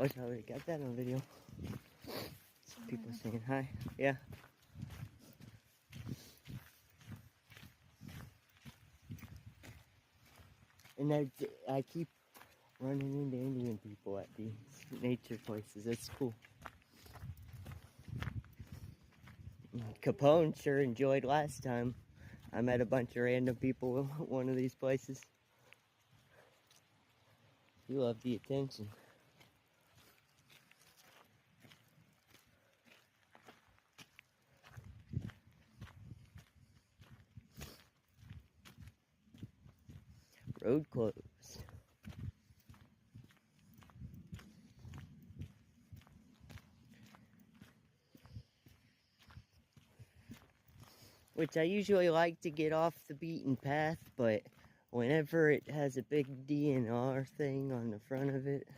Oh, I already got that on video. Some people saying hi. Yeah. And I keep running into Indian people at these nature places. That's cool. Capone sure enjoyed last time. I met a bunch of random people at one of these places. He loved the attention. Road closed. Which I usually like to get off the beaten path, but whenever it has a big DNR thing on the front of it,